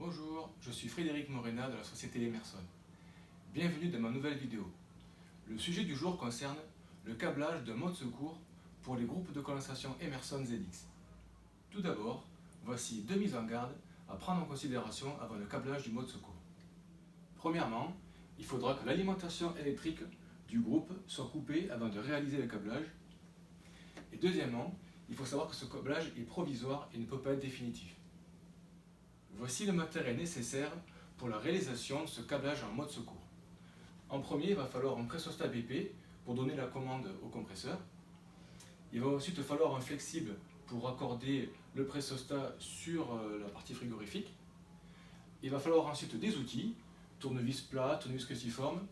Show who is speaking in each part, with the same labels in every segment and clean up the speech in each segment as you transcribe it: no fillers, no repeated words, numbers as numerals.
Speaker 1: Bonjour, je suis Frédéric Morena de la société Emerson. Bienvenue dans ma nouvelle vidéo. Le sujet du jour concerne le câblage d'un mode secours pour les groupes de condensation Emerson ZX. Tout d'abord, voici deux mises en garde à prendre en considération avant le câblage du mode secours. Premièrement, il faudra que l'alimentation électrique du groupe soit coupée avant de réaliser le câblage. Et deuxièmement, il faut savoir que ce câblage est provisoire et ne peut pas être définitif. Voici le matériel nécessaire pour la réalisation de ce câblage en mode secours. En premier, il va falloir un pressostat BP pour donner la commande au compresseur. Il va ensuite falloir un flexible pour raccorder le pressostat sur la partie frigorifique. Il va falloir ensuite des outils, tournevis plat, tournevis cruciforme,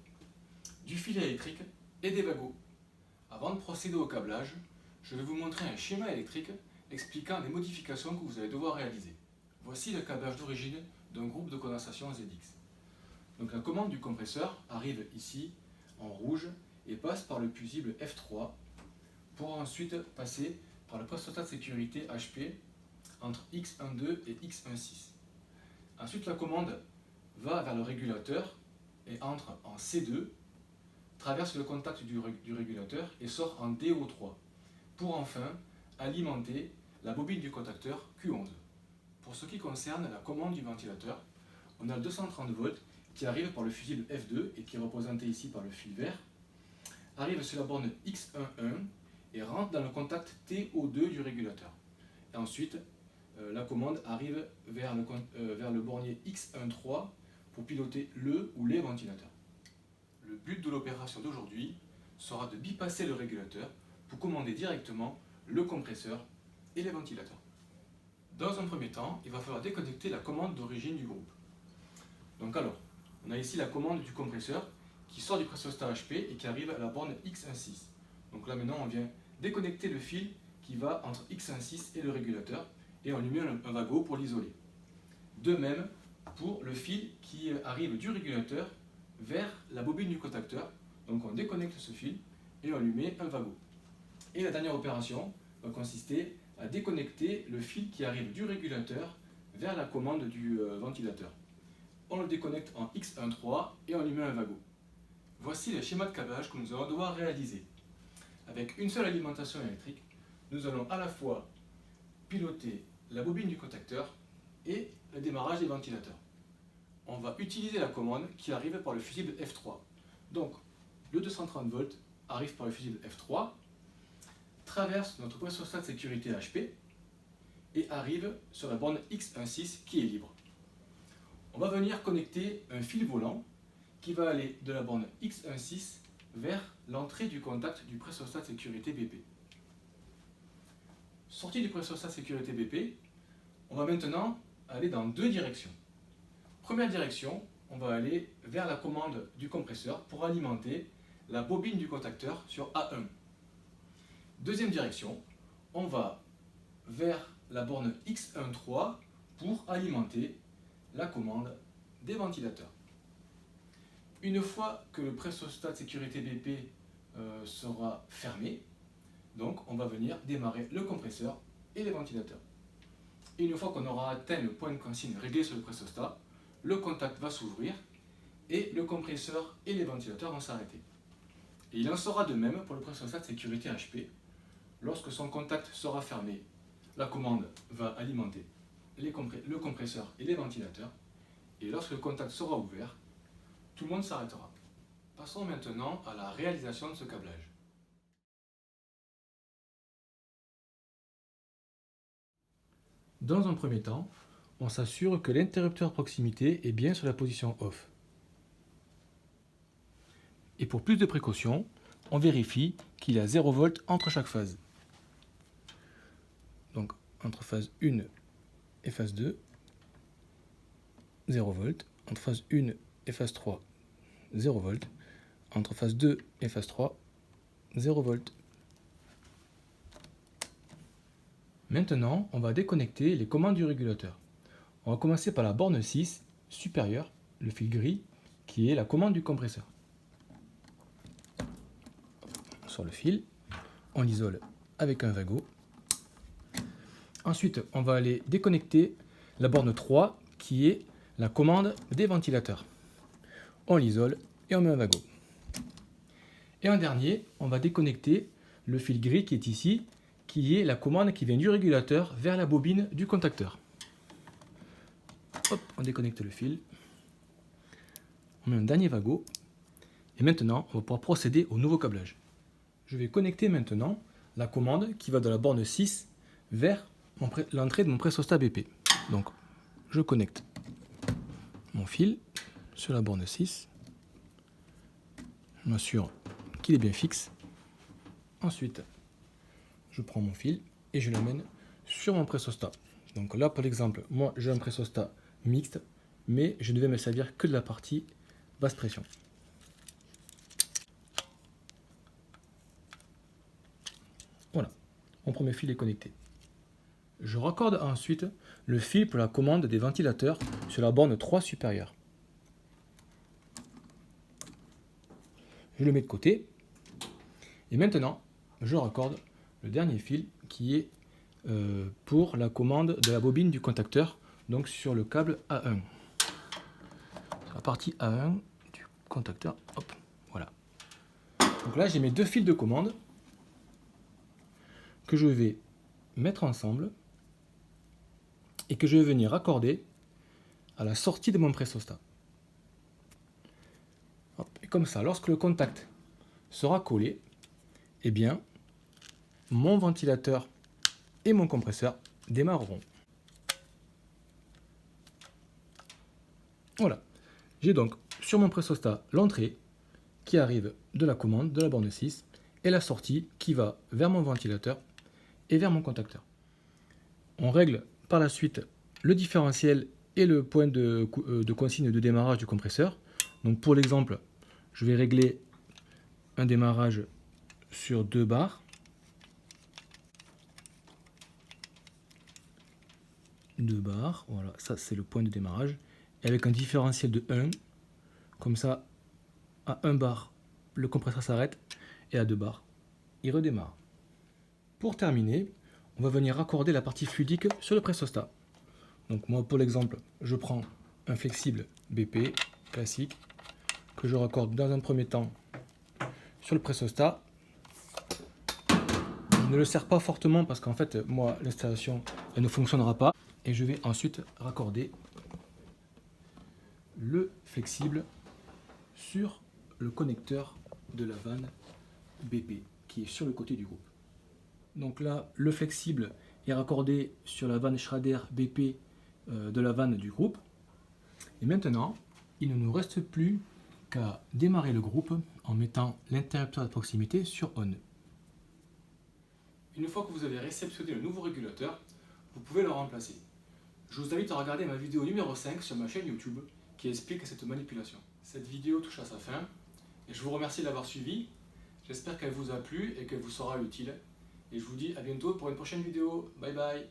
Speaker 1: du fil électrique et des wagots. Avant de procéder au câblage, je vais vous montrer un schéma électrique expliquant les modifications que vous allez devoir réaliser. Voici le câblage d'origine d'un groupe de condensation ZX. Donc la commande du compresseur arrive ici en rouge et passe par le fusible F3 pour ensuite passer par le pressostat de sécurité HP entre X12 et X16. Ensuite la commande va vers le régulateur et entre en C2, traverse le contact du régulateur et sort en DO3 pour enfin alimenter la bobine du contacteur Q11. Pour ce qui concerne la commande du ventilateur, on a le 230 volts qui arrive par le fusible F2 et qui est représenté ici par le fil vert, arrive sur la borne X11 et rentre dans le contact TO2 du régulateur. Et ensuite, la commande arrive vers le bornier X13 pour piloter le ou les ventilateurs. Le but de l'opération d'aujourd'hui sera de bypasser le régulateur pour commander directement le compresseur et les ventilateurs. Dans un premier temps, il va falloir déconnecter la commande d'origine du groupe. Donc alors, on a ici la commande du compresseur qui sort du pressostat HP et qui arrive à la borne X16. Donc là maintenant, on vient déconnecter le fil qui va entre X16 et le régulateur et on lui met un wagot pour l'isoler. De même pour le fil qui arrive du régulateur vers la bobine du contacteur. Donc on déconnecte ce fil et on lui met un wagot. Et la dernière opération va consister à déconnecter le fil qui arrive du régulateur vers la commande du ventilateur. On le déconnecte en X13 et on lui met un wagot. Voici le schéma de câblage que nous allons devoir réaliser. Avec une seule alimentation électrique, nous allons à la fois piloter la bobine du contacteur et le démarrage des ventilateurs. On va utiliser la commande qui arrive par le fusible F3. Donc, le 230 volts arrive par le fusible F3, traverse notre pressostat de sécurité HP et arrive sur la borne X16 qui est libre. On va venir connecter un fil volant qui va aller de la borne X16 vers l'entrée du contact du pressostat de sécurité BP. Sortie du pressostat de sécurité BP, on va maintenant aller dans deux directions. Première direction, on va aller vers la commande du compresseur pour alimenter la bobine du contacteur sur A1. Deuxième direction, on va vers la borne X13 pour alimenter la commande des ventilateurs. Une fois que le pressostat de sécurité BP sera fermé, donc on va venir démarrer le compresseur et les ventilateurs. Et une fois qu'on aura atteint le point de consigne réglé sur le pressostat, le contact va s'ouvrir et le compresseur et les ventilateurs vont s'arrêter. Et il en sera de même pour le pressostat de sécurité HP. Lorsque son contact sera fermé, la commande va alimenter le compresseur et les ventilateurs. Et lorsque le contact sera ouvert, tout le monde s'arrêtera. Passons maintenant à la réalisation de ce câblage. Dans un premier temps, on s'assure que l'interrupteur proximité est bien sur la position off. Et pour plus de précaution, on vérifie qu'il y a 0 V entre chaque phase. Donc entre phase 1 et phase 2, 0 V, entre phase 1 et phase 3, 0 V, entre phase 2 et phase 3, 0 V. Maintenant, on va déconnecter les commandes du régulateur. On va commencer par la borne 6 supérieure, le fil gris, qui est la commande du compresseur. Sur le fil, on l'isole avec un wagot. Ensuite, on va aller déconnecter la borne 3 qui est la commande des ventilateurs. On l'isole et on met un wagon. Et en dernier, on va déconnecter le fil gris qui est ici, qui est la commande qui vient du régulateur vers la bobine du contacteur. Hop, on déconnecte le fil. On met un dernier wagon. Et maintenant, on va pouvoir procéder au nouveau câblage. Je vais connecter maintenant la commande qui va de la borne 6 vers l'entrée de mon pressostat BP. Donc, je connecte mon fil sur la borne 6. Je m'assure qu'il est bien fixe. Ensuite, je prends mon fil et je l'amène sur mon pressostat. Donc là, par exemple, moi j'ai un pressostat mixte, mais je ne vais me servir que de la partie basse pression. Voilà, mon premier fil est connecté. Je raccorde ensuite le fil pour la commande des ventilateurs sur la borne 3 supérieure. Je le mets de côté. Et maintenant, je raccorde le dernier fil qui est pour la commande de la bobine du contacteur, donc sur le câble A1. Sur la partie A1 du contacteur, hop, voilà. Donc là, j'ai mes deux fils de commande que je vais mettre ensemble et que je vais venir raccorder à la sortie de mon pressostat. Hop, et comme ça, lorsque le contact sera collé, eh bien, mon ventilateur et mon compresseur démarreront. Voilà. J'ai donc sur mon pressostat l'entrée qui arrive de la commande de la borne 6 et la sortie qui va vers mon ventilateur et vers mon contacteur. On règle par la suite le différentiel et le point de consigne de démarrage du compresseur. Donc pour l'exemple, je vais régler un démarrage sur 2 bars. 2 bars, voilà, ça c'est le point de démarrage. Et avec un différentiel de 1, comme ça, à 1 bar, le compresseur s'arrête, et à 2 bars, il redémarre. Pour terminer, on va venir raccorder la partie fluidique sur le pressostat. Donc moi, pour l'exemple, je prends un flexible BP classique, que je raccorde dans un premier temps sur le pressostat. Je ne le serre pas fortement parce qu'en fait, moi, l'installation elle ne fonctionnera pas. Et je vais ensuite raccorder le flexible sur le connecteur de la vanne BP qui est sur le côté du groupe. Donc là, le flexible est raccordé sur la vanne Schrader BP de la vanne du groupe. Et maintenant, il ne nous reste plus qu'à démarrer le groupe en mettant l'interrupteur de proximité sur ON. Une fois que vous avez réceptionné le nouveau régulateur, vous pouvez le remplacer. Je vous invite à regarder ma vidéo numéro 5 sur ma chaîne YouTube qui explique cette manipulation. Cette vidéo touche à sa fin et je vous remercie de l'avoir suivie. J'espère qu'elle vous a plu et qu'elle vous sera utile. Et je vous dis à bientôt pour une prochaine vidéo. Bye bye.